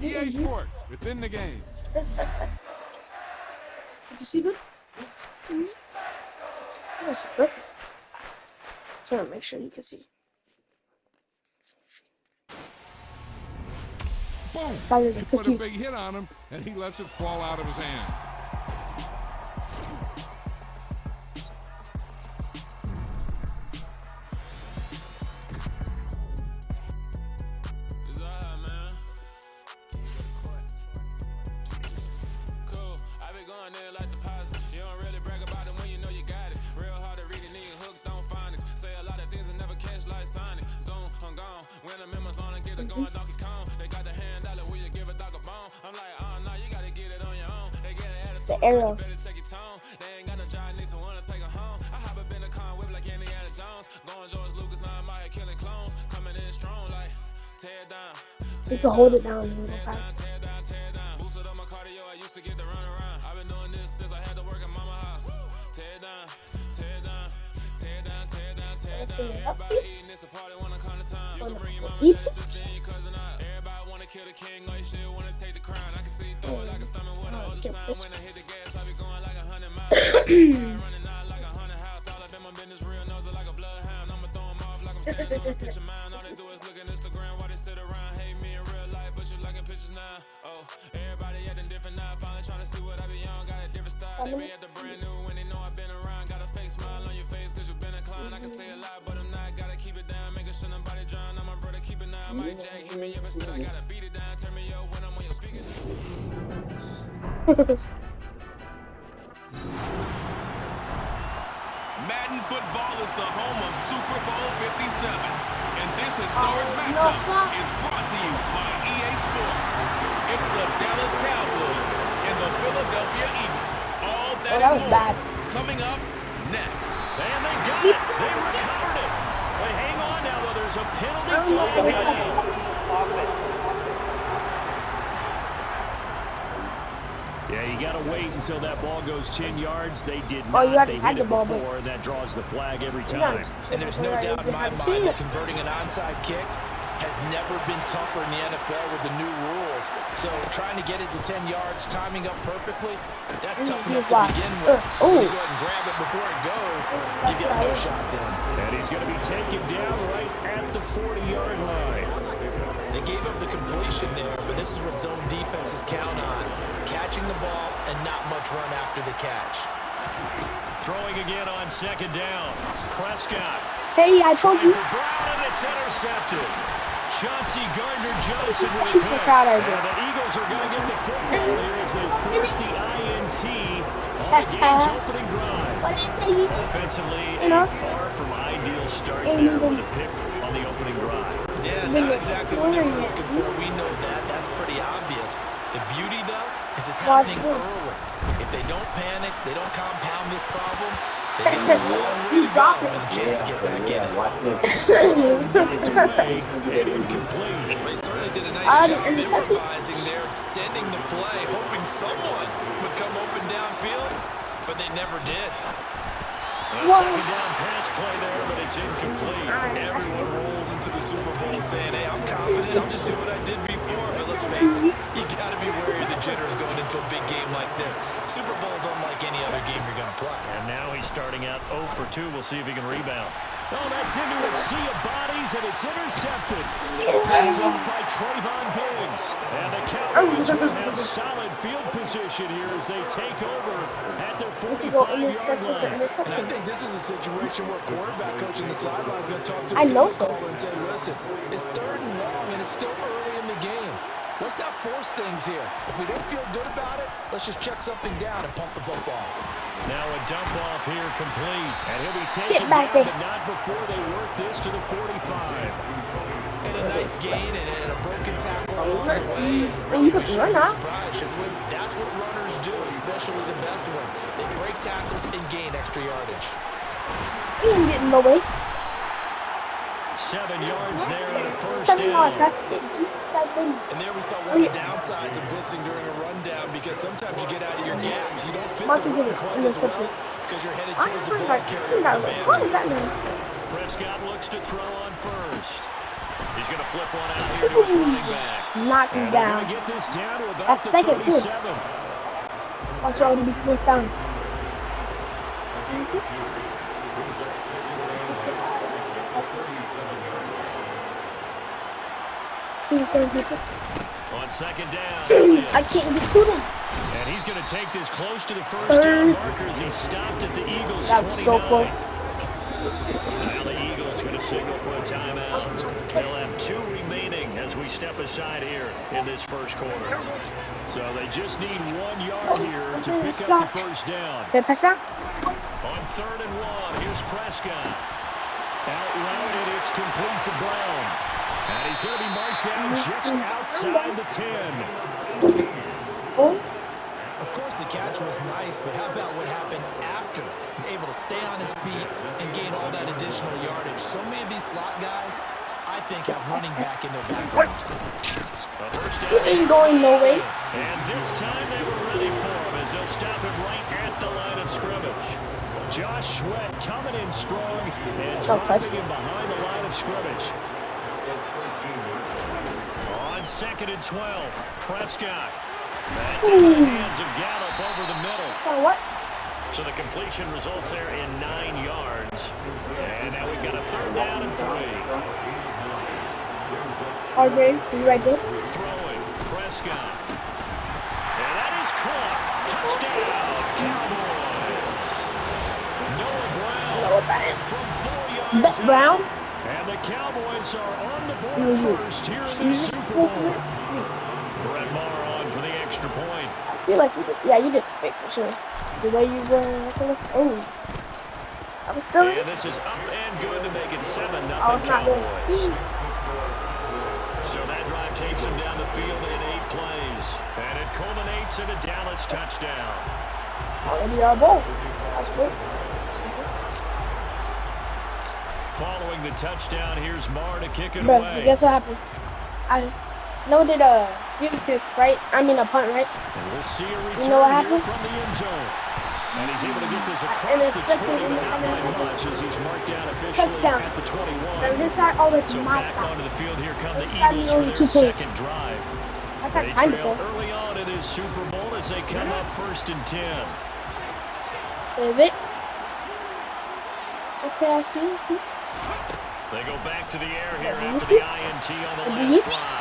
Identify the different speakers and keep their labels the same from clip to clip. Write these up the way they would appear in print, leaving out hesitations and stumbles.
Speaker 1: EA Sport, it's in the game.
Speaker 2: Did you see good? That's perfect. Trying to make sure you can see.
Speaker 1: Boom!
Speaker 2: Decided
Speaker 1: He
Speaker 2: to
Speaker 1: put a
Speaker 2: keep.
Speaker 1: big hit on him, and he lets it fall out of his hand.
Speaker 2: The arrows. You can hold it down. Easy.
Speaker 3: Kill the king, or you shit wanna take the crown. I can see through it like a stomach with a hold of sign. When I hit the gas, I be going like 100 miles. Running out like 100 house. All up in my business, real nose like a bloodhound. I'ma throw 'em off like I'm standing on a picture mound. All they do is look at Instagram while they sit around. Hate me in real life, but you liking pictures now. Oh, everybody acting different now. Finally trying to see what I be on. Got a different style. They be at the brand new when they know I've been around. Got a fake smile on your face cause you been inclined. I can say a lot, but I'm not. Gotta keep it down. Making sure nobody drown. I'm my brother, keep it now. Mike Jack hit me up and said I gotta beat it down. Turn me up when I'm on your speaker.
Speaker 4: Madden football is the home of Super Bowl 57. And this historic matchup is brought to you by EA Sports. It's the Dallas Cowboys and the Philadelphia Eagles. All that and more coming up next.
Speaker 5: And they got it. They recovered it. But hang on now, though. There's a penalty flag. Yeah, you got to wait until that ball goes 10 yards. They did not. They hit it before. That draws the flag every time.
Speaker 6: And there's no doubt in my mind that converting an onside kick has never been tougher in the NFL with the new rules. So trying to get it to 10 yards, timing up perfectly, that's tough enough to begin with. When you go ahead and grab it before it goes, you get no shot then.
Speaker 5: And he's going to be taken down right at the 40-yard line.
Speaker 6: They gave up the completion there, but this is what zone defenses count on. Catching the ball and not much run after the catch.
Speaker 5: Throwing again on second down. Prescott.
Speaker 2: Hey, I told you.
Speaker 5: Brown, and it's intercepted. Chauncey Gardner-Johnson with the pick.
Speaker 2: And
Speaker 5: the Eagles are going to get the football here as they force the INT on the game's opening drive. Offensively, a far from ideal start there with a pick on the opening drive.
Speaker 6: Yeah, not exactly what they were looking for. We know that. That's pretty obvious. The beauty, though, is it's happening early. If they don't panic, they don't compound this problem, they get a long way to go and a chance to get back in it. They certainly did a nice job improvising there, extending the play, hoping someone would come open downfield, but they never did.
Speaker 5: Second down pass play there, but it's incomplete.
Speaker 6: Everyone rolls into the Super Bowl saying, hey, I'm confident, I'll just do what I did before. But let's face it, you got to be wary of the jitters going into a big game like this. Super Bowl's unlike any other game you're going to play.
Speaker 5: And now he's starting out 0 for 2. We'll see if he can rebound. Oh, that's into a sea of bodies, and it's intercepted. Picked up by Trayvon Diggs. And the Cowboys will have solid field position here as they take over at their 45-yard line.
Speaker 6: And I think this is a situation where quarterback coach on the sideline is going to talk to his caller and say, listen, it's 3rd and long, and it's still early in the game. Let's not force things here. If we don't feel good about it, let's just check something down and pump the football.
Speaker 5: Now a dump off here complete. And he'll be taken down, but not before they work this to the 45.
Speaker 6: And a nice gain and a broken tackle along the way. Really we shouldn't be surprised, should we? That's what runners do, especially the best ones. They break tackles and gain extra yardage.
Speaker 2: You didn't get in the way.
Speaker 5: 7 yards there and a first down.
Speaker 6: And there we saw one of the downsides of blitzing during a rundown because sometimes you get out of your gaps. You don't fit the run quite as well because you're headed towards the ball carrier with the band.
Speaker 5: Prescott looks to throw on first. He's going to flip one out here to his running back.
Speaker 2: Knock him
Speaker 5: And they're
Speaker 2: down.
Speaker 5: going to get this down to about
Speaker 2: That's
Speaker 5: the
Speaker 2: second, too.
Speaker 5: 37.
Speaker 2: Watch out to be fourth down. See if there's people.
Speaker 5: On second down,
Speaker 2: I can't get through them.
Speaker 5: and he's going to take this close to the first down marker as he stopped at the Eagles' 29.
Speaker 2: That was so close.
Speaker 5: Now the Eagles going to signal for a timeout. They'll have 2 remaining as we step aside here in this first quarter. So they just need 1 yard here to pick up the first down.
Speaker 2: Is that a touchdown?
Speaker 5: On 3rd and 1, here's Prescott. Out rounded, it's complete to Brown. And he's going to be marked down just outside the 10.
Speaker 2: Oh,
Speaker 6: Of course, the catch was nice, but how about what happened after? Able to stay on his feet and gain all that additional yardage. So many of these slot guys, I think, have running back in their background.
Speaker 2: you ain't going no way.
Speaker 5: And this time they were ready for him as they'll stop him right at the line of scrimmage. Josh Sweat coming in strong and dropping him behind the line of scrimmage. On 2nd and 12, Prescott. That's in the hands of Gallup over the middle.
Speaker 2: So what?
Speaker 5: So the completion results there in 9 yards. And now we've got a 3rd down and 3.
Speaker 2: Hargrave, you right there?
Speaker 5: Throwing, Prescott. And that is caught. Touchdown, Cowboys. Noah Brown from 4 yards
Speaker 2: Best Brown?
Speaker 5: out. And the Cowboys are on the board first here in the Super Bowl. Brett Maher on for the extra point.
Speaker 2: I feel like you did. Yeah, you did fake for sure. The way you were. Oh. I was still in.
Speaker 5: And this is up and good to make it 7-0
Speaker 2: I was not good.
Speaker 5: Cowboys. So that drive takes them down the field in 8 plays. And it culminates in a Dallas touchdown.
Speaker 2: Already our bowl. That's good.
Speaker 5: Following the touchdown, here's Maher to kick it
Speaker 2: But
Speaker 5: away.
Speaker 2: guess what happened? I did a field kick, right? I mean a punt, right?
Speaker 5: And we'll see a return
Speaker 2: You know what
Speaker 5: here
Speaker 2: happened?
Speaker 5: from the end zone. And he's able to get this
Speaker 2: And
Speaker 5: across
Speaker 2: it's
Speaker 5: the 20,
Speaker 2: second
Speaker 5: but
Speaker 2: and
Speaker 5: not by much as he's marked down officially
Speaker 2: touchdown.
Speaker 5: at the 21.
Speaker 2: And this side, oh, it's
Speaker 5: So
Speaker 2: my
Speaker 5: back
Speaker 2: side.
Speaker 5: onto the field, here come the
Speaker 2: This side
Speaker 5: Eagles
Speaker 2: is
Speaker 5: for
Speaker 2: only
Speaker 5: their
Speaker 2: 2
Speaker 5: second
Speaker 2: points.
Speaker 5: drive.
Speaker 2: I got
Speaker 5: They
Speaker 2: time
Speaker 5: trail
Speaker 2: before.
Speaker 5: early on in this Super Bowl as they come up 1st and 10.
Speaker 2: Is it? Okay, I see.
Speaker 5: They go back to the air here
Speaker 2: Do you
Speaker 5: after
Speaker 2: see?
Speaker 5: the INT on the
Speaker 2: Do you
Speaker 5: last
Speaker 2: see?
Speaker 5: drive.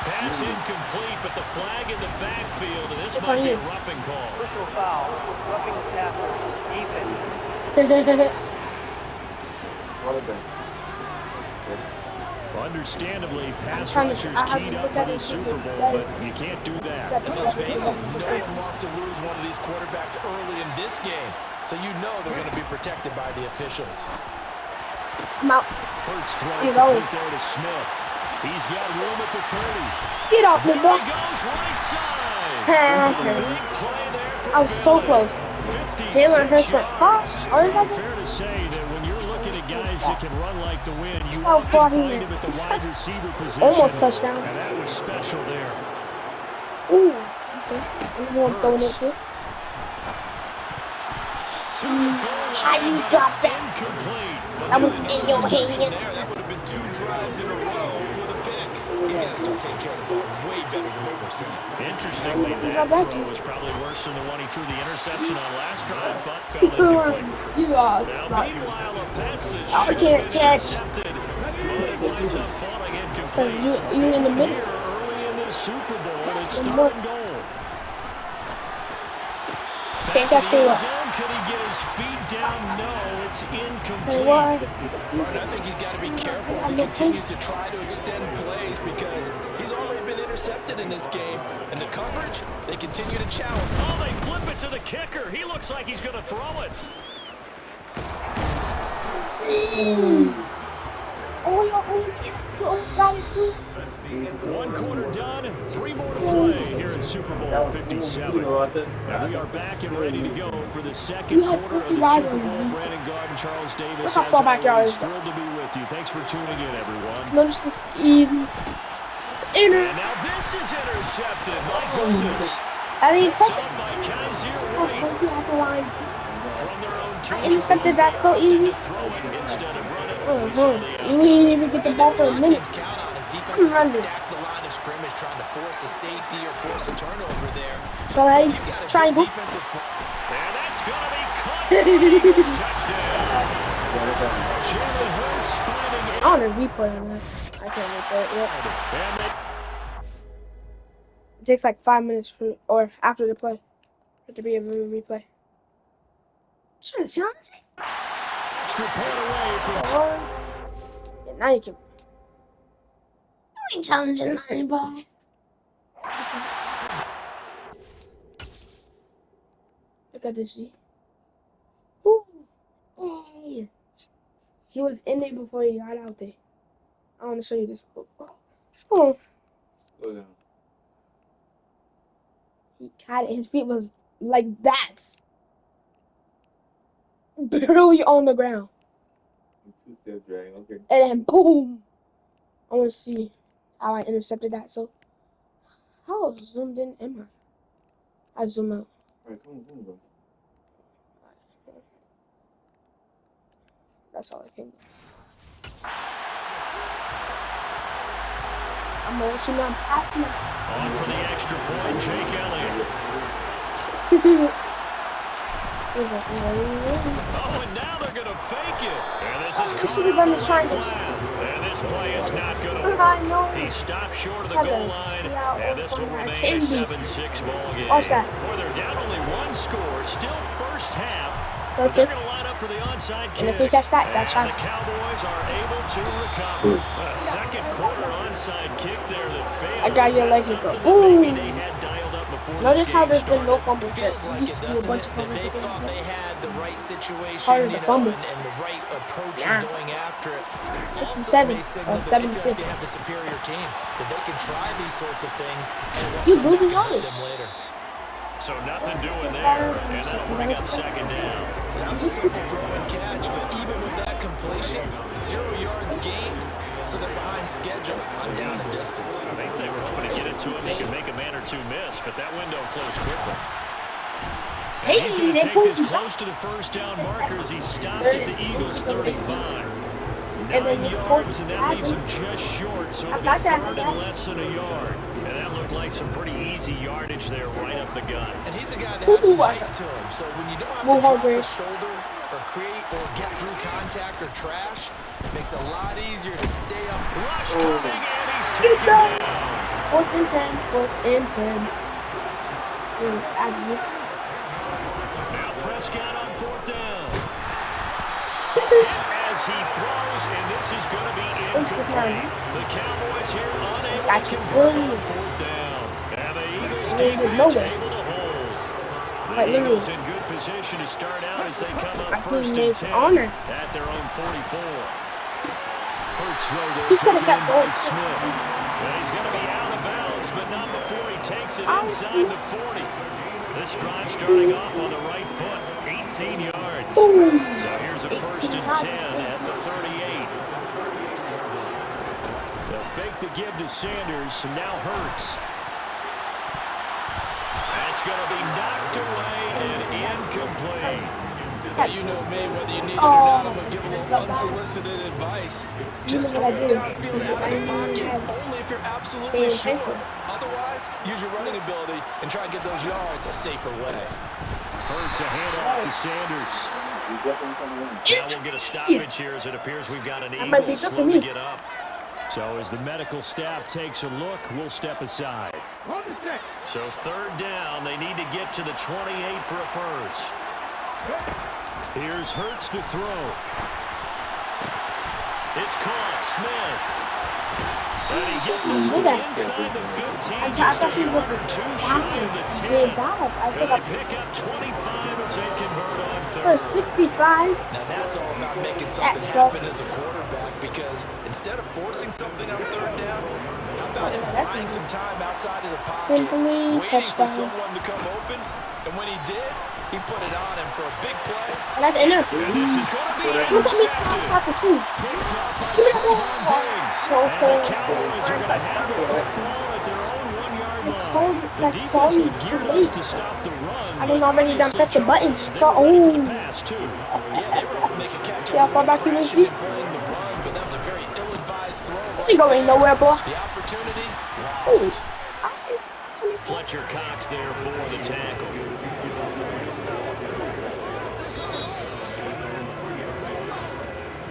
Speaker 5: Pass incomplete, but the flag in the backfield, and this
Speaker 2: It's
Speaker 5: might
Speaker 2: on
Speaker 5: be
Speaker 2: you.
Speaker 5: a roughing call.
Speaker 7: Personal foul, roughing the passer, defense.
Speaker 5: Understandably, pass
Speaker 2: trying to-
Speaker 5: rushers
Speaker 2: I have
Speaker 5: keyed
Speaker 2: to
Speaker 5: up
Speaker 2: look
Speaker 5: for
Speaker 2: at
Speaker 5: this
Speaker 2: it
Speaker 5: Super
Speaker 2: and
Speaker 5: Bowl,
Speaker 2: get
Speaker 5: but
Speaker 2: it.
Speaker 5: you can't do that.
Speaker 6: And let's face it, no one wants to lose one of these quarterbacks early in this game. So you know they're going to be protected by the officials.
Speaker 2: I'm out.
Speaker 5: Hurts throw
Speaker 2: Get over.
Speaker 5: complete there to Smith. He's got room at the 30.
Speaker 2: Get off me,
Speaker 5: There
Speaker 2: bro.
Speaker 5: he goes right side.
Speaker 2: Okay.
Speaker 5: Big play there for
Speaker 2: I was so close.
Speaker 5: 56
Speaker 2: Jalen Hurts went
Speaker 5: yards.
Speaker 2: fast. Or is that
Speaker 5: Fair to say that when you're looking at guys that can run like the wind, you
Speaker 2: How
Speaker 5: often
Speaker 2: far he
Speaker 5: find
Speaker 2: went.
Speaker 5: him at the wide receiver position.
Speaker 2: Almost touchdown.
Speaker 5: And that was special there.
Speaker 2: Ooh. Okay. I'm going to throw it too. How you drop that?
Speaker 5: Incomplete.
Speaker 2: That was in your hand.
Speaker 6: There, that would have been 2 drives in a row with a pick. He's got to start taking care of the ball way better than what we're seeing.
Speaker 5: Interestingly,
Speaker 2: Drop
Speaker 5: that
Speaker 2: that
Speaker 5: throw
Speaker 2: you.
Speaker 5: was probably worse than the one he threw the interception on last drive, but fell incomplete.
Speaker 2: You are
Speaker 5: Now,
Speaker 2: smart.
Speaker 5: meanwhile, a pass that
Speaker 2: I
Speaker 5: should
Speaker 2: can't
Speaker 5: have been
Speaker 2: catch.
Speaker 5: intercepted, but it winds up falling
Speaker 2: Cause
Speaker 5: incomplete.
Speaker 2: you in the middle.
Speaker 5: Here early in this Super Bowl, it's
Speaker 2: And
Speaker 5: 3rd
Speaker 2: look.
Speaker 5: and goal.
Speaker 2: Can't
Speaker 5: Back
Speaker 2: catch
Speaker 5: in the
Speaker 2: the
Speaker 5: end zone, could he get his feet down? No, it's incomplete.
Speaker 2: Say what?
Speaker 6: Martin, I think he's got to be careful as he continues to try to extend plays because he's already been intercepted in this game. And the coverage, they continue to challenge.
Speaker 5: Oh, they flip it to the kicker. He looks like he's going to throw it.
Speaker 2: Oh, you're almost got it, see?
Speaker 5: 1 quarter done, 3 more to play here in Super Bowl 57. And we are back and ready to go for the second
Speaker 2: You had
Speaker 5: quarter of
Speaker 2: 50
Speaker 5: the
Speaker 2: yards
Speaker 5: Super
Speaker 2: on
Speaker 5: Bowl.
Speaker 2: you.
Speaker 5: Brandon Garden, Charles Davis,
Speaker 2: Look how
Speaker 5: as
Speaker 2: far back y'all
Speaker 5: always,
Speaker 2: is.
Speaker 5: thrilled to be with you. Thanks for tuning in, everyone.
Speaker 2: No, this is easy. Inner.
Speaker 5: And now this is intercepted. My goodness.
Speaker 2: I didn't touch it.
Speaker 5: Done by Kaiser
Speaker 2: Oh,
Speaker 5: White
Speaker 2: thank you, at the line.
Speaker 5: from their own
Speaker 2: I intercepted that so easy.
Speaker 5: throw it instead of run it
Speaker 2: You didn't even get the ball for a minute.
Speaker 6: Teams count on his defense
Speaker 2: I'm
Speaker 6: is
Speaker 2: run
Speaker 6: to
Speaker 2: this.
Speaker 6: stack the line of scrimmage, trying to force a safety or force a turnover there.
Speaker 2: So hey,
Speaker 6: You've got a
Speaker 2: triangle.
Speaker 6: good defensive
Speaker 5: And that's going to be caught for the Eagles touchdown. Jalen Hurts finding
Speaker 2: I want to replay on that. I can't replay it yet.
Speaker 5: And they
Speaker 2: It takes like 5 minutes for, or after the play, for it to be able to replay. Trying to challenge it.
Speaker 5: extra point away from
Speaker 2: Yeah, now you can. You ain't challenging anybody. Look at this, G. Ooh. Hey. He was in there before he got out there. I want to show you this. Oh.
Speaker 8: Slow down.
Speaker 2: He caught it. His feet was like bats. Barely on the ground.
Speaker 8: Two-step drag, okay.
Speaker 2: And then boom. I want to see how I intercepted that. So, how zoomed in am I? I zoom out.
Speaker 8: Alright, come on, bro.
Speaker 2: That's all I can do. I'm gonna let you know I'm passing this.
Speaker 5: on for the extra point, Jake Elliott.
Speaker 2: He's like,
Speaker 5: Oh, and now they're going to fake it. And this is
Speaker 2: you should have done the triangles.
Speaker 5: And this play is not going to
Speaker 2: I know.
Speaker 5: work. He stopped short of the
Speaker 2: Try to
Speaker 5: goal line,
Speaker 2: see how
Speaker 5: and this will
Speaker 2: open I
Speaker 5: remain a
Speaker 2: can be.
Speaker 5: 7-6 ball game.
Speaker 2: Watch that.
Speaker 5: Boy, they're down only one score, still first half. But they're going
Speaker 2: Perfect.
Speaker 5: to line up for the onside kick.
Speaker 2: And if we catch that, that's
Speaker 5: and
Speaker 2: fine.
Speaker 5: the Cowboys are able to recover. A second quarter onside kick there that failed.
Speaker 2: I got your
Speaker 5: Is
Speaker 2: leg
Speaker 5: that
Speaker 2: to go.
Speaker 5: something that maybe
Speaker 2: Boom.
Speaker 5: they had dialed up before
Speaker 2: Notice
Speaker 5: this
Speaker 2: how
Speaker 5: game
Speaker 2: there's been no
Speaker 5: started?
Speaker 2: fumbles. There
Speaker 6: feels like
Speaker 2: used
Speaker 6: it,
Speaker 2: to be a
Speaker 6: doesn't
Speaker 2: bunch
Speaker 6: it?
Speaker 2: of
Speaker 6: That
Speaker 2: fumbles.
Speaker 6: they thought they had the right situation,
Speaker 2: Part of the fumble.
Speaker 6: and the right approach
Speaker 2: Nah.
Speaker 6: in going after it.
Speaker 2: 6 and
Speaker 6: Also
Speaker 2: 7,
Speaker 6: may signal
Speaker 2: or
Speaker 6: that
Speaker 2: 7
Speaker 6: they
Speaker 2: and
Speaker 6: feel like
Speaker 2: 6.
Speaker 6: they have the superior team, that they can try these sorts of things and it won't
Speaker 2: He's
Speaker 6: come back
Speaker 2: losing
Speaker 6: and hurt
Speaker 2: yardage.
Speaker 6: them later.
Speaker 5: So nothing doing there, and that'll bring up second down.
Speaker 6: That was a simple throw and catch, but even with that completion, 0 yards gained, so they're behind schedule on down and distance.
Speaker 5: I think they were hoping to get it to him. He could make a man or two miss, but that window closed quickly. And he's going to take this close to the first down marker as he stopped at the Eagles' 35.
Speaker 2: And then
Speaker 5: 9
Speaker 2: you
Speaker 5: yards, and that
Speaker 2: pull-
Speaker 5: leaves him just short, so it'll be
Speaker 2: like that, I
Speaker 5: third
Speaker 2: like
Speaker 5: and
Speaker 2: that.
Speaker 5: less than a yard. And that looked like some pretty easy yardage there right up the gut.
Speaker 6: And he's a guy that has some height to him, so when you don't have to drop a shoulder or create or get through contact or trash, it makes it a lot easier to stay up.
Speaker 5: Rush coming, and he's
Speaker 2: Get
Speaker 5: taken
Speaker 2: down.
Speaker 5: down.
Speaker 2: 4th and 10. 4th and 10.
Speaker 5: Now Prescott on 4th down. As he throws, and this is going to be incomplete. The Cowboys here unable to convert on 4th down. And the Eagles defense able to hold. The Eagles in good position to start out as they come up first and 10 at their own 44. Hurts throw there taken in by Smith. And he's going to be out of bounds, but not before he takes it inside the 40. This drive starting off on the right foot, 18 yards. So here's a first and 10 at the 38. They'll fake the give to Sanders, and now Hurts. That's going to be knocked away and incomplete.
Speaker 6: So you know me, whether you need it or not, I'm going to give a little unsolicited advice. Just throw it downfield out of the pocket, only if you're absolutely sure. Otherwise, use your running ability and try and get those yards a safer way.
Speaker 5: Hurts a handoff to Sanders. Now we'll get a stoppage here as it appears we've got an Eagle slow to get up. So as the medical staff takes a look, we'll step aside. So 3rd down, they need to get to the 28 for a first. Here's Hurts to throw. It's caught. Smith. And he gets us inside the 15, just a yard or two shy of the 10. And they pick up 25 as they convert on 3rd.
Speaker 2: For 65.
Speaker 6: Now that's all about making something happen as a quarterback, because instead of forcing something on 3rd down, how about him buying some time outside of the pocket, waiting for someone to come open, and when he did, he put it on him for a big play.
Speaker 2: And that's enough.
Speaker 5: And this is going to be
Speaker 2: Look at me soccer too.
Speaker 5: picked up by Trayvon Diggs. And the Cowboys are going to have the football at their own 1-yard line. The defense looked geared up to stop the run.
Speaker 2: I didn't already done press the button. So,
Speaker 5: ready for the pass, too.
Speaker 6: Yeah, they were able to make a catch.
Speaker 2: See how far back you moved?
Speaker 6: Playing the run
Speaker 2: ain't going nowhere, boy.
Speaker 6: The opportunity
Speaker 2: Ooh.
Speaker 6: lost.
Speaker 5: Fletcher Cox there for the tackle.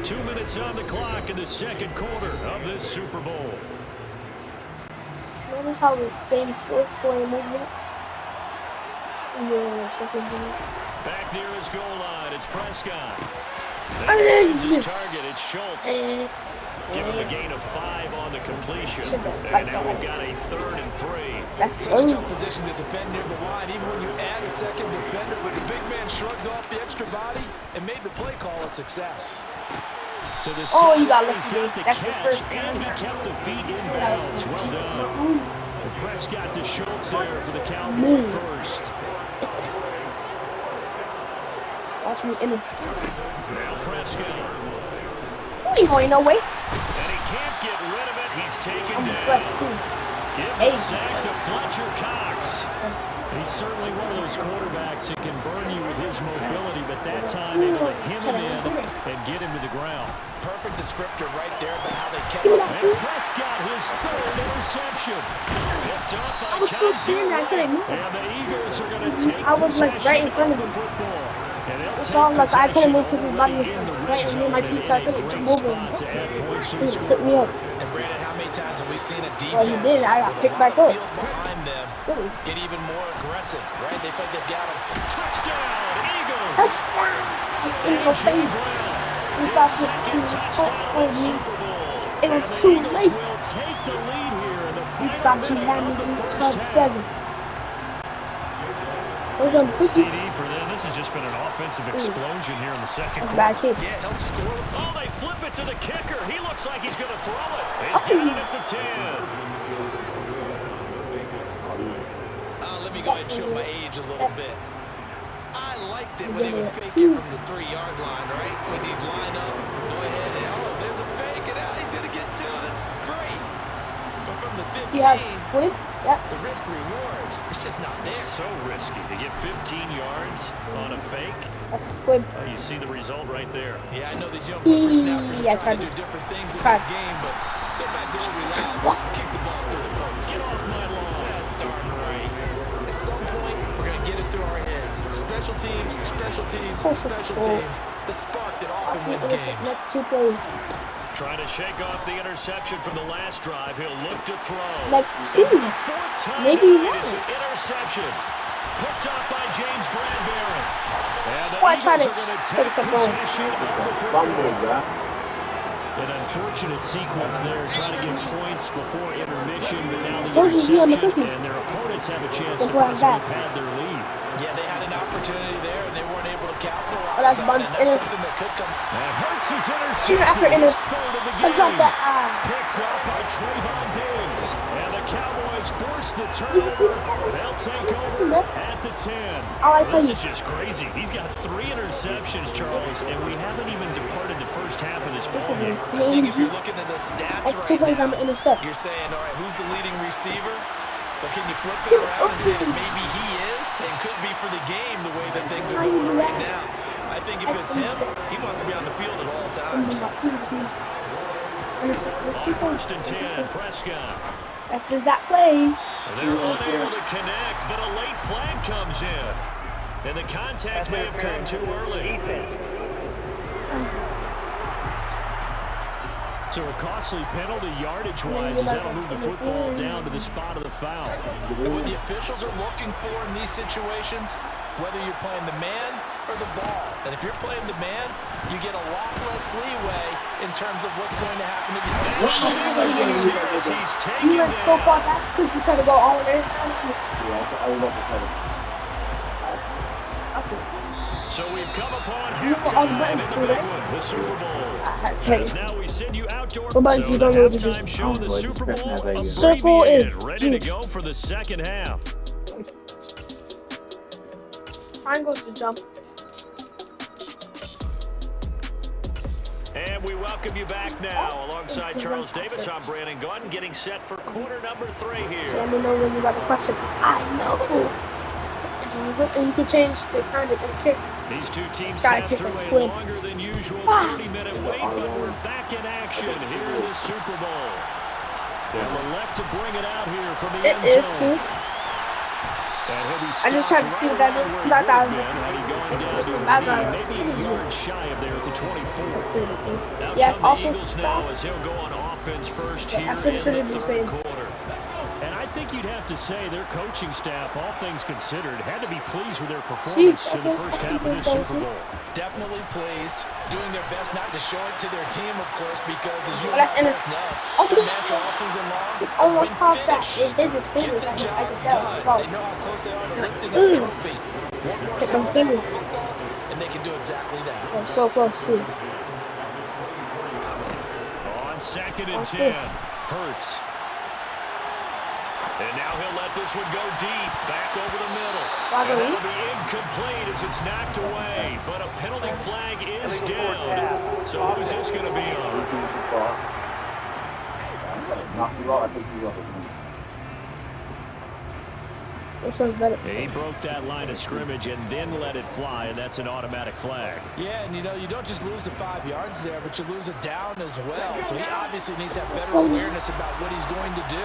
Speaker 5: Two minutes on the clock in the second quarter of this Super Bowl.
Speaker 2: Notice how the same scoring movement in the second game.
Speaker 5: Back near his goal line, it's Prescott. Then finds his target, it's Schultz. Give him a gain of 5 on the completion. And now we've got a 3rd and 3.
Speaker 2: That's
Speaker 6: Such a tough position to defend near the line, even when you add a second defender. But the big man shrugged off the extra body and made the play call a success.
Speaker 5: To the
Speaker 2: Oh, you got
Speaker 5: he's got the
Speaker 2: That's the
Speaker 5: catch,
Speaker 2: first
Speaker 5: and he kept the feet in bounds. Well done. Prescott to Schultz there for the Cowboy first.
Speaker 2: Watch me in it.
Speaker 5: Now Prescott.
Speaker 2: You ain't going no way.
Speaker 5: And he can't get rid of it. He's taken
Speaker 2: I'm
Speaker 5: down.
Speaker 2: flex too.
Speaker 5: Give the sack to Fletcher Cox. He's certainly one of those quarterbacks that can burn you with his mobility, but that time able to hem him in and get him to the ground.
Speaker 6: Perfect descriptor right there about how they kept
Speaker 2: Give me
Speaker 6: him.
Speaker 2: that,
Speaker 5: And
Speaker 2: see?
Speaker 5: Prescott, his 3rd interception. Picked up by
Speaker 2: I was still standing there, I couldn't move.
Speaker 5: And the Eagles are going to take
Speaker 2: I was like right in front of him.
Speaker 5: football. And they'll
Speaker 2: It's all
Speaker 5: take
Speaker 2: like I couldn't move
Speaker 5: possession
Speaker 2: because his body was
Speaker 5: early in the
Speaker 2: right
Speaker 5: red
Speaker 2: near my
Speaker 5: zone
Speaker 2: feet,
Speaker 5: and
Speaker 2: so I
Speaker 5: in a
Speaker 2: couldn't
Speaker 5: great
Speaker 2: move him.
Speaker 5: spot to add points to the
Speaker 2: It
Speaker 5: score.
Speaker 2: took me up.
Speaker 6: And Brandon, how many times have we seen a defense
Speaker 2: Well, you did. I got
Speaker 6: with
Speaker 2: picked
Speaker 6: a lot
Speaker 2: back
Speaker 6: of
Speaker 2: up.
Speaker 6: field behind them
Speaker 2: Really?
Speaker 6: get even more aggressive, right? They think they've got him.
Speaker 5: Touchdown, Eagles!
Speaker 2: Touchdown! In your face. We thought you talk on me. It was too late. You thought you had me to 12-7. Those are quick.
Speaker 5: CD for them. This has just been an offensive explosion here in the second quarter.
Speaker 2: Bad kick.
Speaker 6: Yeah, help score.
Speaker 5: Oh, they flip it to the kicker. He looks like he's going to throw it. He's got it at the 10.
Speaker 6: Let me go ahead and show my age a little bit. I liked it when he would fake it from the 3-yard line, right? When he'd line up, go ahead and, oh, there's a fake, and now he's going to get 2. That's great. But from the 15,
Speaker 2: See how squid? Yep.
Speaker 6: the risk reward, it's just not there.
Speaker 5: So risky to get 15 yards on a fake.
Speaker 2: That's a squid.
Speaker 5: Oh, you see the result right there.
Speaker 6: Yeah, I know these young whippersnappers
Speaker 2: Yeah,
Speaker 6: are trying to do different things in this game, but let's go back to what we love. Kick the ball through the post.
Speaker 5: Get off my lawn.
Speaker 6: That's darn right. At some point, we're going to get it through our heads. Special teams, special teams, special teams. The spark that often wins games.
Speaker 2: Next 2 plays.
Speaker 5: Trying to shake off the interception from the last drive. He'll look to throw.
Speaker 2: Next
Speaker 5: And
Speaker 2: 2.
Speaker 5: for the 4th time
Speaker 2: Maybe
Speaker 5: tonight,
Speaker 2: 1.
Speaker 5: it's an interception. Picked up by James Bradbury. And the
Speaker 2: Why try
Speaker 5: Eagles
Speaker 2: to
Speaker 5: are going to
Speaker 2: take
Speaker 5: take
Speaker 2: a ball?
Speaker 5: possession of the football. An unfortunate sequence there, trying to get points before intermission, but now the
Speaker 2: Those will be on the
Speaker 5: interception,
Speaker 2: cookie.
Speaker 5: and their opponents have a chance to
Speaker 2: Simple as
Speaker 5: possibly
Speaker 2: that.
Speaker 5: pad their lead.
Speaker 6: Yeah, they had an opportunity there, and they weren't able to capitalize.
Speaker 2: Oh, that's
Speaker 6: on it,
Speaker 2: Buns
Speaker 6: and
Speaker 2: inter-
Speaker 6: that's something that could come.
Speaker 5: And Hurts is
Speaker 2: Shooter after
Speaker 5: intercepted.
Speaker 2: inter-
Speaker 5: His 3rd of the
Speaker 2: I
Speaker 5: game.
Speaker 2: dropped that.
Speaker 5: Picked up by Trayvon Diggs. And the Cowboys force the turnover. They'll take over at the 10. This is just crazy. He's got 3 interceptions, Charles, and we haven't even departed the first half of this
Speaker 2: This
Speaker 5: ball
Speaker 2: is
Speaker 5: game.
Speaker 6: I think
Speaker 2: insane.
Speaker 6: if you're looking at the stats
Speaker 2: Next 2
Speaker 6: right
Speaker 2: plays, I'm
Speaker 6: now,
Speaker 2: going to intercept.
Speaker 6: you're saying, all right, who's the leading receiver? But can you flip it around and say that maybe he is and could be for the game the way that things are going right now? I think if it's him, he must be on the field at all times.
Speaker 5: First and 10, Prescott.
Speaker 2: That's just that play.
Speaker 5: They're unable to connect, but a late flag comes in. And the contact may have come too early. So a costly penalty yardage-wise as that'll move the football down to the spot of the foul.
Speaker 6: And what the officials are looking for in these situations, whether you're playing the man or the ball. And if you're playing the man, you get a lot less leeway in terms of what's going to happen to the
Speaker 5: He's taken
Speaker 2: You went so
Speaker 5: down.
Speaker 2: far back, could you try to go all the way?
Speaker 8: I was about to tell him.
Speaker 2: I see.
Speaker 5: So we've come upon
Speaker 2: You were on
Speaker 5: halftime in the
Speaker 2: Wednesday,
Speaker 5: big
Speaker 2: right?
Speaker 5: one, the Super Bowl.
Speaker 2: Okay.
Speaker 5: As now we send you outdoors.
Speaker 2: What about
Speaker 5: So
Speaker 2: if you
Speaker 5: the
Speaker 2: don't know what to do?
Speaker 5: halftime show of the
Speaker 8: Oh,
Speaker 5: Super
Speaker 8: it's
Speaker 5: Bowl
Speaker 8: as I get.
Speaker 2: Circle
Speaker 5: abbreviated,
Speaker 2: is
Speaker 5: ready to
Speaker 2: huge.
Speaker 5: go for the second half.
Speaker 2: Triangle's the jump.
Speaker 5: And we welcome you back now. Alongside Charles Davis, I'm Brandon Gunn, getting set for quarter number 3
Speaker 2: So
Speaker 5: here.
Speaker 2: let me know when you got the question. I know. And you can change the kind of pick.
Speaker 5: These two teams
Speaker 2: Sky
Speaker 5: sat
Speaker 2: kick
Speaker 5: through
Speaker 2: and
Speaker 5: a
Speaker 2: squid.
Speaker 5: longer than usual 30-minute wait, but we're back in action here in the Super Bowl. They'll elect to bring it out here from the
Speaker 2: It
Speaker 5: end
Speaker 2: is
Speaker 5: zone.
Speaker 2: too.
Speaker 5: I
Speaker 2: just tried to see what that is. Not that
Speaker 5: maybe a yard shy of there at the 24.
Speaker 2: Yes, also
Speaker 5: Eagles now as he'll go on offense first here
Speaker 2: I'm pretty
Speaker 5: in
Speaker 2: sure
Speaker 5: the
Speaker 2: they're
Speaker 5: third quarter. And I think you'd have to say their coaching staff, all things considered, had to be pleased with their performance in the first half of this Super Bowl.
Speaker 6: Definitely pleased, doing their best not to show it to their team, of course, because as you
Speaker 2: that's
Speaker 6: both know, their match all season long has
Speaker 2: almost
Speaker 6: been
Speaker 2: popped back.
Speaker 6: finished.
Speaker 2: It hits his fingers.
Speaker 6: Get the
Speaker 2: I
Speaker 6: job
Speaker 2: can tell.
Speaker 6: done. They know how close they are to lifting up a trophy. One more
Speaker 2: Hit my
Speaker 6: solid
Speaker 2: fingers.
Speaker 6: football, and they can do exactly that.
Speaker 2: They're so close too.
Speaker 5: On second and
Speaker 2: Watch
Speaker 5: 10,
Speaker 2: this.
Speaker 5: Hurts. And now he'll let this one go deep, back over the middle. And that'll be incomplete as it's knocked away. But a penalty flag is down. So who's this going to be on? He broke that line of scrimmage and then let it fly, and that's an automatic flag.
Speaker 6: Yeah, and you know, you don't just lose the 5 yards there, but you lose it down as well. So he obviously needs to have better awareness about what he's going to do.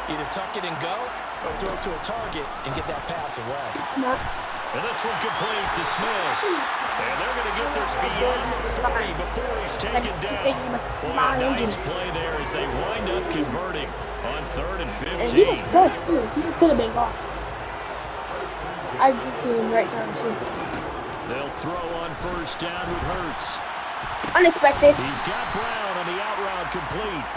Speaker 6: Either tuck it and go, or throw it to a target and get that pass away.
Speaker 5: And this one complete to Smith. And they're going to get this beyond the 40 before he's taken down. Boy, a nice play there as they wind up converting on 3rd and 15.
Speaker 2: And he was close too. He could have been gone. I did see him right time too.
Speaker 5: They'll throw on 1st down with Hurts.
Speaker 2: Unexpected.
Speaker 5: He's got Brown on the out route complete.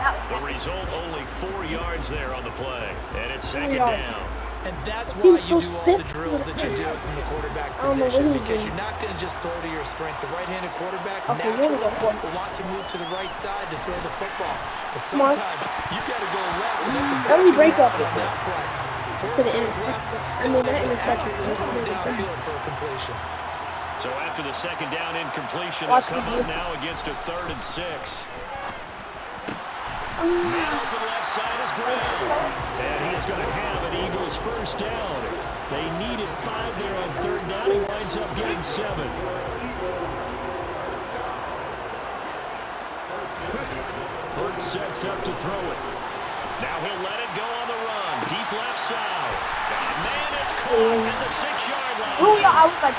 Speaker 5: The result, only 4 yards there on the play. And it's 2nd down.
Speaker 6: And that's why you do all the drills that you do from the quarterback position, because you're not going to just throw to your strength. The right-handed quarterback naturally will want to move to the right side to throw the football. But sometimes you've got to go left, and that's exactly what happened on that play. Forced to his left, still throwing downfield for a completion.
Speaker 5: So after the 2nd down incompletion, they'll come up now against a 3rd and 6. Man open left side is Brown. And he's going to have an Eagles 1st down. They needed 5 there on 3rd down. He winds up getting 7. Hurts sets up to throw it. Now he'll let it go on the run. Deep left side. Man, it's caught at the 6-yard line.
Speaker 2: Oh, yeah, I was like,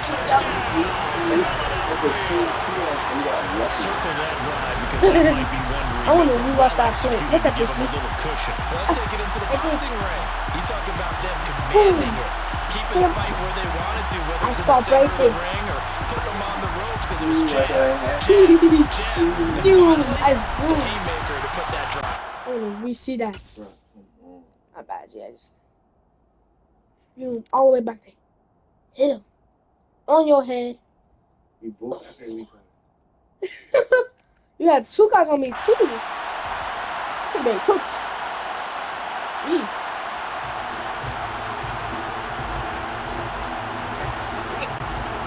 Speaker 5: circle that drive because they might be wondering.
Speaker 2: I want to rewatch that play. Look at this.
Speaker 5: A little cushion.
Speaker 6: Let's take it into the boxing ring. You talk about them commanding it, keeping the fight where they wanted to, whether it's in the center of the ring or putting them on the ropes because it was jab, the haymaker to put that drop.
Speaker 2: I want to re-see that. Not bad, yeah. Just all the way back there. Hit him. On your head. You had 2 guys on me, too. Could have been cooked. Jeez.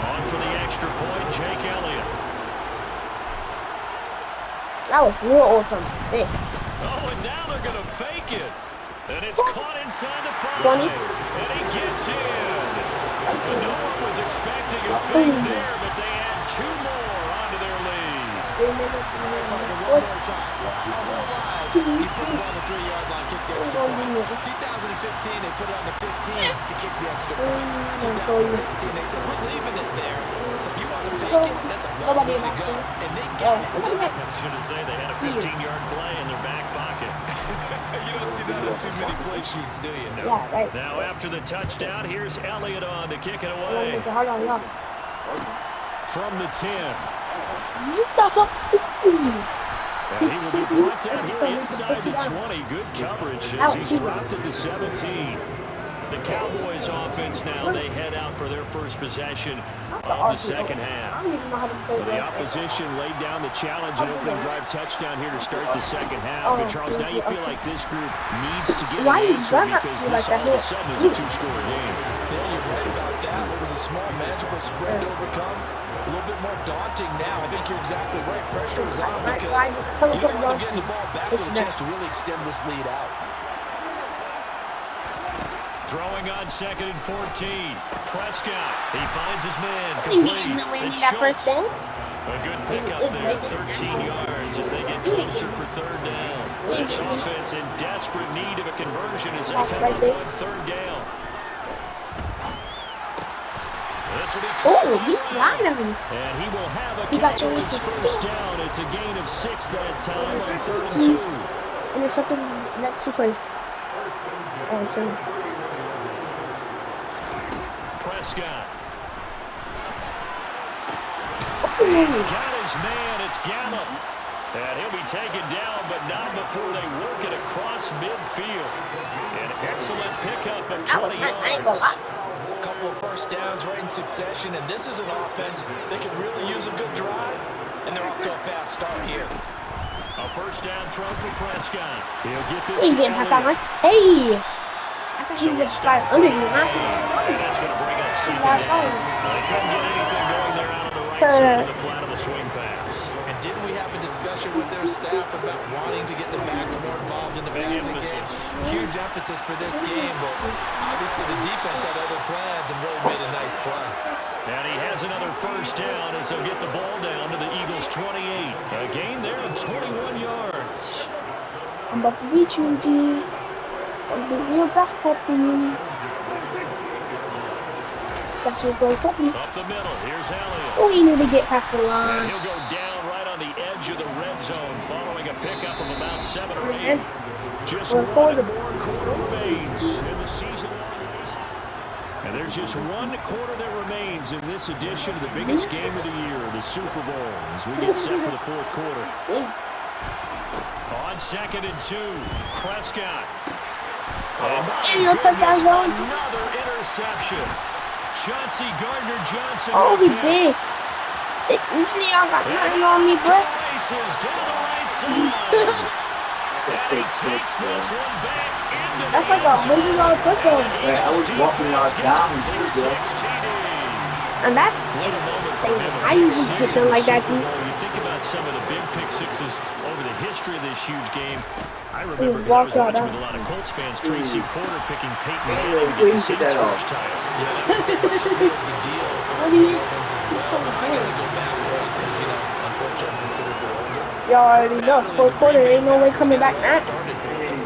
Speaker 5: On for the extra point, Jake Elliott.
Speaker 2: That was real awesome. There.
Speaker 5: Oh, and now they're going to fake it. And it's caught inside the 5.
Speaker 2: 20.
Speaker 5: And he gets in. No one was expecting a fake there, but they add 2 more onto their lead.
Speaker 6: One more time. Our whole lives, he put it on the 3-yard line, kicked the extra point. 2015, they put it on the 15 to kick the extra point. 2016, they said, we're leaving it there. So if you want to fake it, that's a long way to go. And they got it.
Speaker 5: I should have said they had a 15-yard play in their back pocket.
Speaker 6: You don't see that on too many play sheets, do you?
Speaker 2: Yeah, right.
Speaker 5: Now after the touchdown, here's Elliott on to kick it away.
Speaker 2: Make it hard on y'all.
Speaker 5: From the 10.
Speaker 2: That's up.
Speaker 5: And he will be brought down here inside the 20. Good coverage as he's dropped at the 17. The Cowboys offense now, they head out for their first possession of the second half. The opposition laid down the challenge and opening drive touchdown here to start the second half. And Charles, now you feel like this group needs to get an answer because this all of a sudden is a 2-score game.
Speaker 6: Yeah, you're right about that. It was a small, manageable spread to overcome. A little bit more daunting now. I think you're exactly right. Pressure was on because you don't want them getting the ball back with a chance to really extend this lead out.
Speaker 5: Throwing on 2nd and 14. Prescott. He finds his man. Complete.
Speaker 2: That first down?
Speaker 5: A good pickup there, 13 yards as they get closer for third down. This offense in desperate need of a conversion as they come up on third down.
Speaker 2: Oh, he's sliding.
Speaker 5: And he will have a Cowboys first down. It's a gain of 6 that time on 3rd and 2.
Speaker 2: And there's something next 2 plays. Oh, I'm sorry.
Speaker 5: Prescott. He's got his man. It's Gallup. And he'll be taken down, but not before they work it across midfield. An excellent pickup of 20 yards.
Speaker 6: A couple of first downs right in succession, and this is an offense that could really use a good drive, and they're off to a fast start here.
Speaker 5: A first down throw for Prescott. He'll get this.
Speaker 2: He didn't pass out, right? Hey! I thought he was going to slide under you, huh?
Speaker 5: And that's going to bring up second down. They couldn't get anything going there out on the right side of the flat of the swing pass.
Speaker 6: And didn't we have a discussion with their staff about wanting to get the backs more involved in the passing game? Huge emphasis for this game, but obviously the defense had other plans and really made a nice play.
Speaker 5: And he has another first down as they'll get the ball down to the Eagles' 28. A gain there of 21 yards.
Speaker 2: I'm about to beat you, G. It's going to be real backfoot for you. That's just going quickly.
Speaker 5: Up the middle, here's Elliott.
Speaker 2: Oh, he knew to get past the line.
Speaker 5: And he'll go down right on the edge of the red zone following a pickup of about 7 or 8. Just one more quarter remains in the season. And there's just one quarter that remains in this edition of the biggest game of the year, the Super Bowl, as we get set for the 4th quarter. On 2nd and 2, Prescott.
Speaker 2: And you'll take that zone.
Speaker 5: Another interception. Chauncey Gardner-Johnson.
Speaker 2: Oh, he big. Usually y'all got nothing on me, bro.
Speaker 5: Races down the right side. And he takes this one back into
Speaker 2: That's like a $100 touchdown.
Speaker 8: Yeah, I was walking out down.
Speaker 2: And that's insane. I usually get something like that, too.
Speaker 5: You think about some of the big pick sixes over the history of this huge game. I remember because I was watching with a lot of Colts fans, Tracy Porter picking Peyton Manning to get the Saints first title.
Speaker 6: Yeah, that was the deal for the Owens as well. I got to go backwards because, you know, unfortunately I'm considered the older.
Speaker 2: Y'all already know, it's 4th quarter, ain't no way coming back now.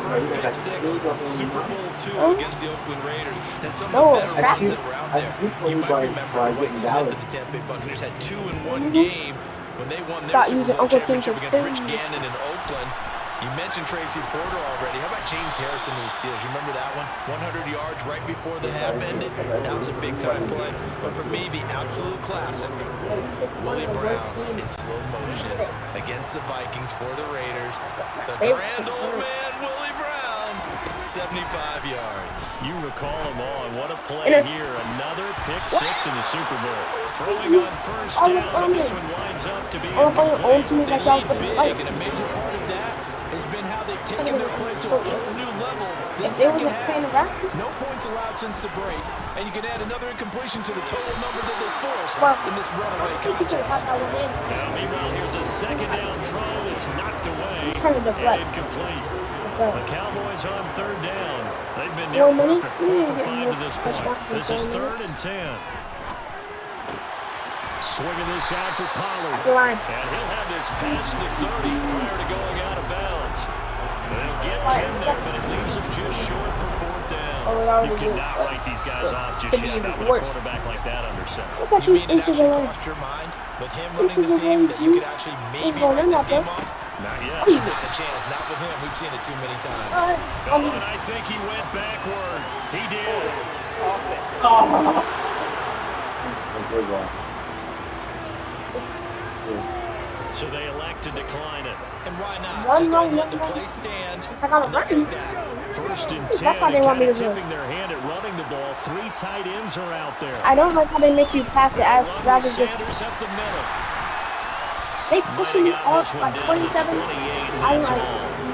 Speaker 6: First pick 6, Super Bowl II against the Oakland Raiders. And some of the better ones that were out there. You might remember Dwight Smith of the Tampa Bay Buccaneers had 2 in one game when they won their Super Bowl championship against Rich Gannon in Oakland. You mentioned Tracy Porter already. How about James Harrison to the Steelers? You remember that one? 100 yards right before the half ended. That was a big-time play. But for me, the absolute classic, Willie Brown in slow motion against the Vikings for the Raiders. The grand old man, Willie Brown, 75 yards.
Speaker 5: You recall them all, and what a play here. Another pick 6 in the Super Bowl. Throwing on first down, but this one winds up to be incomplete.
Speaker 6: They lead big, and a major part of that has been how they've taken their play to a whole new level. This second half, no points allowed since the break, and you can add another incompletion to the total number that they forced in this runaway contest.
Speaker 5: Now, meanwhile, here's a second down throw. It's knocked away and incomplete. The Cowboys on third down. They've been near perfect 4 for 5 to this point. This is 3rd and 10. Swinging this out for Pollard. And he'll have this past the 30 prior to going out of bounds. They'll get 10 there, but it leaves them just short for 4th down. You cannot write these guys off just yet, not with a quarterback like that under center.
Speaker 6: You mean it actually crossed your mind with him running the team that you could actually maybe write this game off?
Speaker 5: Not yet.
Speaker 6: Not a chance. Not with him. We've seen it too many times.
Speaker 5: Oh, and I think he went backward. He did. So they elect to decline it.
Speaker 6: And why not? Just go let the play stand.
Speaker 5: First and 10.
Speaker 2: That's how they want me to do it.
Speaker 5: Tipping their hand at running the ball. 3 tight ends are out there.
Speaker 2: I don't like how they make you pass it. I'd rather just.
Speaker 5: Up the middle.
Speaker 2: They pushing me off by 27. I'm like,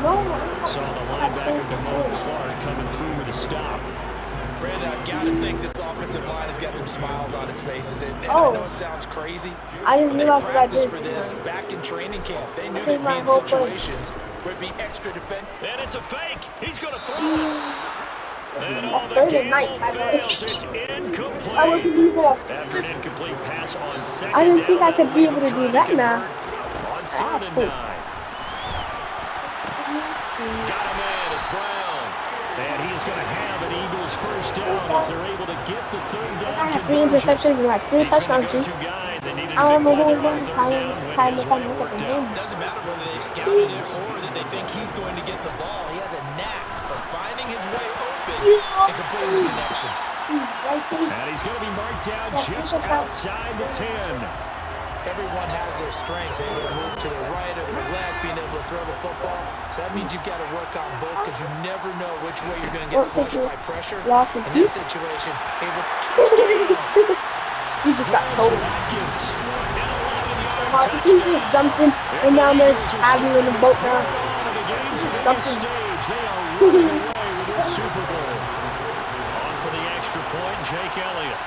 Speaker 2: no.
Speaker 5: Saw the linebacker Damone Clark coming through with a stop.
Speaker 6: Brandon, I've got to think this offensive line has got some smiles on its faces. And I know it sounds crazy.
Speaker 2: I didn't realize what I did.
Speaker 6: For this back in training camp, they knew they'd be in situations where it'd be extra defense.
Speaker 5: And it's a fake. He's going to throw it. And
Speaker 2: That's
Speaker 5: the
Speaker 2: third and
Speaker 5: game
Speaker 2: 9, by the way.
Speaker 5: fails. It's incomplete.
Speaker 2: I wasn't even.
Speaker 5: After an incomplete pass on second
Speaker 2: I didn't think
Speaker 5: down,
Speaker 2: I could be able to
Speaker 5: that'll
Speaker 2: do
Speaker 5: leave
Speaker 2: that
Speaker 5: him
Speaker 2: now.
Speaker 5: convert on
Speaker 2: That's
Speaker 5: 3rd and
Speaker 2: cool.
Speaker 5: 9. Got him in. It's Brown. And he's going to have an Eagles first down as they're able to get the 3rd down
Speaker 2: I had 3
Speaker 5: conversion.
Speaker 2: interceptions and like 3 touchdowns.
Speaker 5: He's been the go-to guy. They needed a
Speaker 2: I don't
Speaker 5: big
Speaker 2: know
Speaker 5: play
Speaker 2: who
Speaker 5: there on
Speaker 2: was
Speaker 5: 3rd
Speaker 2: going
Speaker 5: down
Speaker 2: to
Speaker 5: when
Speaker 2: time
Speaker 5: his
Speaker 2: if I
Speaker 5: way
Speaker 2: look at
Speaker 5: worked
Speaker 2: the
Speaker 5: out.
Speaker 2: game.
Speaker 6: Doesn't matter whether they scouted it or that they think he's going to get the ball. He has a knack for finding his way open and completing the connection.
Speaker 5: And he's going to be marked down just outside the 10.
Speaker 6: Everyone has their strengths, able to move to the right or the left, being able to throw the football. So that means you've got to work on both because you never know which way you're going to get flushed by pressure. In this situation, able to
Speaker 2: You just got told. He just jumped in and down there, having in the boat now. Jumped in.
Speaker 5: They are running away with this Super Bowl. On for the extra point, Jake Elliott.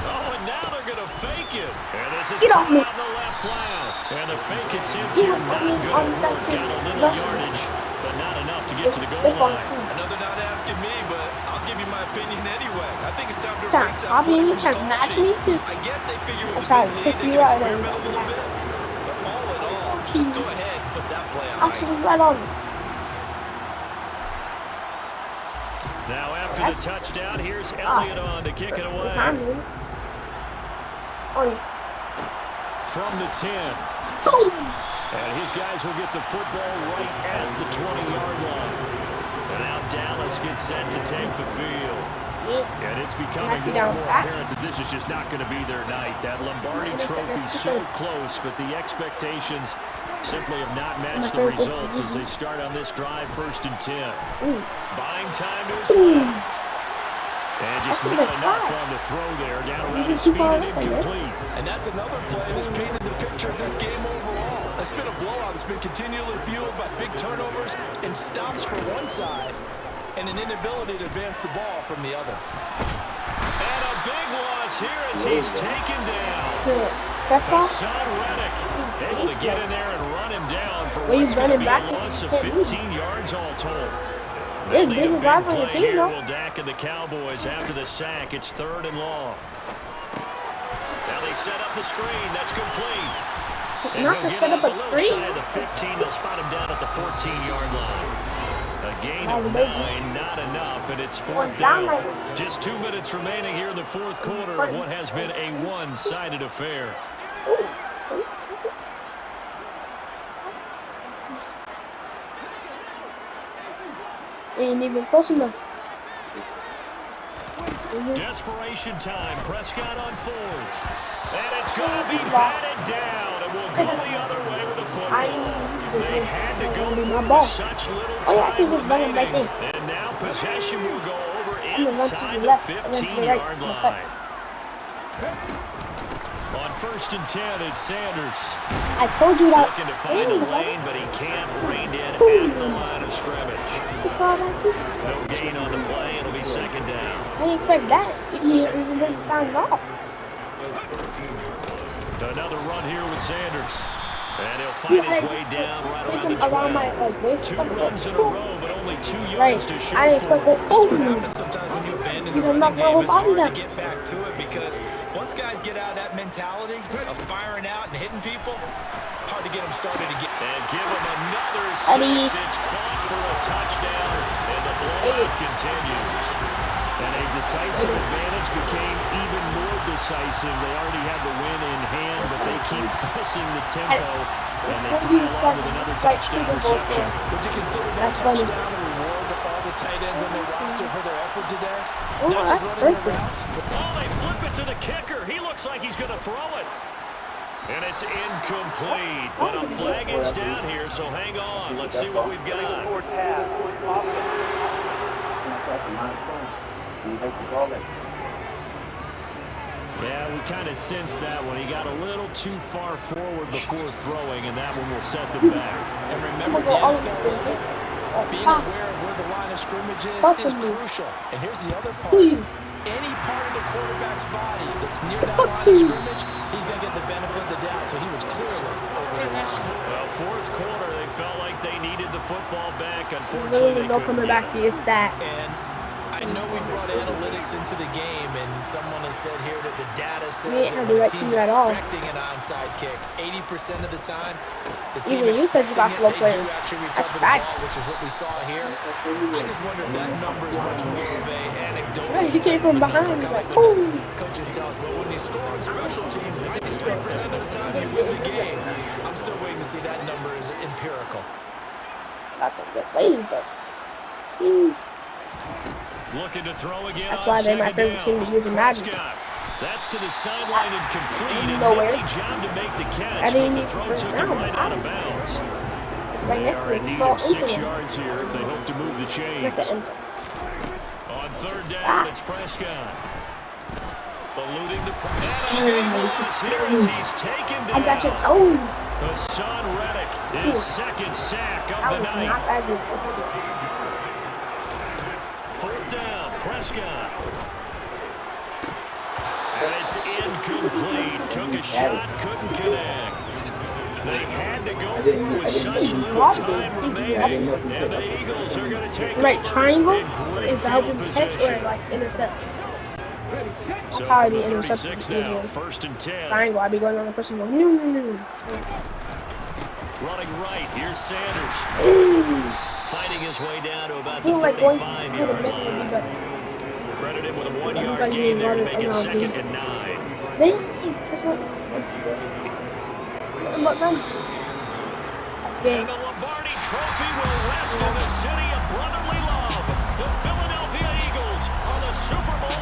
Speaker 5: Oh, and now they're going to fake it. And this is caught out in the left flat. And the fake attempt here not going to work. Got a little yardage, but not enough to get to the goal line.
Speaker 6: Another not asking me, but I'll give you my opinion anyway. I think it's time to
Speaker 2: Trying
Speaker 6: erase
Speaker 2: to
Speaker 6: that
Speaker 2: copy
Speaker 6: play
Speaker 2: me,
Speaker 6: from the
Speaker 2: trying to
Speaker 6: call
Speaker 2: match
Speaker 6: sheet.
Speaker 2: me.
Speaker 6: I guess they figure with
Speaker 2: I
Speaker 6: the
Speaker 2: tried
Speaker 6: big
Speaker 2: to
Speaker 6: lead,
Speaker 2: tip
Speaker 6: they
Speaker 2: you
Speaker 6: can
Speaker 2: out
Speaker 6: experiment a
Speaker 2: and
Speaker 6: little bit. But all in all, just go ahead and put that play on
Speaker 2: actually
Speaker 6: ice.
Speaker 2: right on.
Speaker 5: Now after the touchdown, here's Elliott on to kick it away. From the 10. And his guys will get the football right at the 20-yard line. And now Dallas gets set to take the field. And it's becoming more and more apparent that this is just not going to be their night. That Lombardi trophy so close, but the expectations simply have not matched the results as they start on this drive 1st and 10. Buying time to his left. And just not enough on the throw there. Down around his feet and incomplete.
Speaker 6: And that's another play that's painted the picture of this game overall. It's been a blowout. It's been continually fueled by big turnovers and stops from one side and an inability to advance the ball from the other.
Speaker 5: And a big loss here as he's taken down. Hassan Reddick able to get in there and run him down for what's going to be a loss of 15 yards all told.
Speaker 2: Big drive on your team, though.
Speaker 5: Will Dak and the Cowboys after the sack. It's 3rd and long. Now they set up the screen. That's complete.
Speaker 2: Not to set up a screen.
Speaker 5: The 15, they'll spot him down at the 14-yard line. A gain of 9, not enough, and it's 4th down. Just 2 minutes remaining here in the 4th quarter of what has been a one-sided affair.
Speaker 2: Ain't even close enough.
Speaker 5: Desperation time. Prescott on 4th. And it's going to be batted down. And we'll go the other way with the football. They had to go for such little time remaining. And now possession will go over inside the 15-yard line. On 1st and 10, it's Sanders.
Speaker 2: I told you that.
Speaker 5: Looking to find a lane, but he can't rein in at the line of scrimmage.
Speaker 2: You saw that too?
Speaker 5: No gain on the play. It'll be 2nd down.
Speaker 2: I didn't expect that. He even didn't sound off.
Speaker 5: Another run here with Sanders. And he'll find his way down right around the 12. 2 runs in a row, but only 2 yards to show
Speaker 2: I didn't expect that.
Speaker 6: That's what happens sometimes when you abandon the running game. It's hard to get back to it because once guys get out of that mentality of firing out and hitting people, hard to get them started again.
Speaker 5: And give him another 6. It's caught for a touchdown, and the blowout continues. And a decisive advantage became even more decisive. They already had the win in hand, but they keep pressing the tempo, and they pile on with another touchdown reception.
Speaker 6: Would you consider that touchdown a reward to all the tight ends on their roster for their effort today?
Speaker 2: Oh, that's perfect.
Speaker 5: Oh, they flip it to the kicker. He looks like he's going to throw it. And it's incomplete, but a flag is down here, so hang on. Let's see what we've got. Yeah, we kind of sensed that one. He got a little too far forward before throwing, and that one will set them back.
Speaker 6: And remember, being aware of where the line of scrimmage is crucial. And here's the other part. Any part of the quarterback's body that's near that line of scrimmage, he's going to get the benefit of the doubt. So he was clearly over
Speaker 5: Well, fourth quarter, they felt like they needed the football back. Unfortunately,
Speaker 2: Literally no coming back to your sack.
Speaker 6: And I know we brought analytics into the game, and someone has said here that the data says that when a team's expecting an onside kick, 80% of the time, the team
Speaker 2: Even you said you got slow
Speaker 6: they
Speaker 2: players.
Speaker 6: do actually recover the ball, which is what we saw here. I just wonder if that number is much more of a anecdotal.
Speaker 2: Right, he came from behind. Like, boom.
Speaker 6: Coaches tell us, but when you score on special teams, 93% of the time you win the game. I'm still waiting to see that number is empirical.
Speaker 2: Got some good plays, though. Jeez.
Speaker 5: Looking to throw again.
Speaker 2: That's why they're my favorite team to use in Madden.
Speaker 5: That's to the sideline and complete.
Speaker 2: Nowhere.
Speaker 5: Job to make the catch,
Speaker 2: I didn't
Speaker 5: but the
Speaker 2: need
Speaker 5: throw
Speaker 2: to
Speaker 5: took
Speaker 2: first
Speaker 5: him
Speaker 2: down.
Speaker 5: right out of bounds.
Speaker 2: Right
Speaker 5: They
Speaker 2: next
Speaker 5: are
Speaker 2: to
Speaker 5: in
Speaker 2: me.
Speaker 5: need
Speaker 2: Ball
Speaker 5: of
Speaker 2: into
Speaker 5: 6
Speaker 2: them.
Speaker 5: yards here if they hope to move the chains.
Speaker 2: Like the end zone.
Speaker 5: On third down, it's Prescott. Eluding the here as he's taken down.
Speaker 2: I got your toes.
Speaker 5: Hassan Reddick, his second sack of
Speaker 2: That
Speaker 5: the
Speaker 2: was
Speaker 5: night.
Speaker 2: not that good.
Speaker 5: Fourth down, Prescott. And it's incomplete. Took a shot, couldn't connect. They had to go for it with such little time remaining. And the Eagles are going to take
Speaker 2: Right,
Speaker 5: over
Speaker 2: triangle
Speaker 5: in great
Speaker 2: is to help
Speaker 5: field
Speaker 2: him catch
Speaker 5: position.
Speaker 2: or like interception. That's
Speaker 5: So
Speaker 2: how I
Speaker 5: from
Speaker 2: be
Speaker 5: the
Speaker 2: intercepting
Speaker 5: 36 now,
Speaker 2: usually.
Speaker 5: first and 10.
Speaker 2: Triangle, I be going on the person going, no, no, no.
Speaker 5: Running right, here's Sanders. Fighting his way down to about
Speaker 2: I
Speaker 5: the
Speaker 2: feel like going
Speaker 5: 45-yard
Speaker 2: to the
Speaker 5: line. Credit him with a 1-yard
Speaker 2: Everybody
Speaker 5: gain there to
Speaker 2: running
Speaker 5: make it
Speaker 2: around
Speaker 5: second
Speaker 2: me.
Speaker 5: and 9.
Speaker 2: They touchdown. That's good. What runs? That's
Speaker 5: And
Speaker 2: game.
Speaker 5: the Lombardi Trophy will rest in the city of brotherly love. The Philadelphia Eagles are the Super Bowl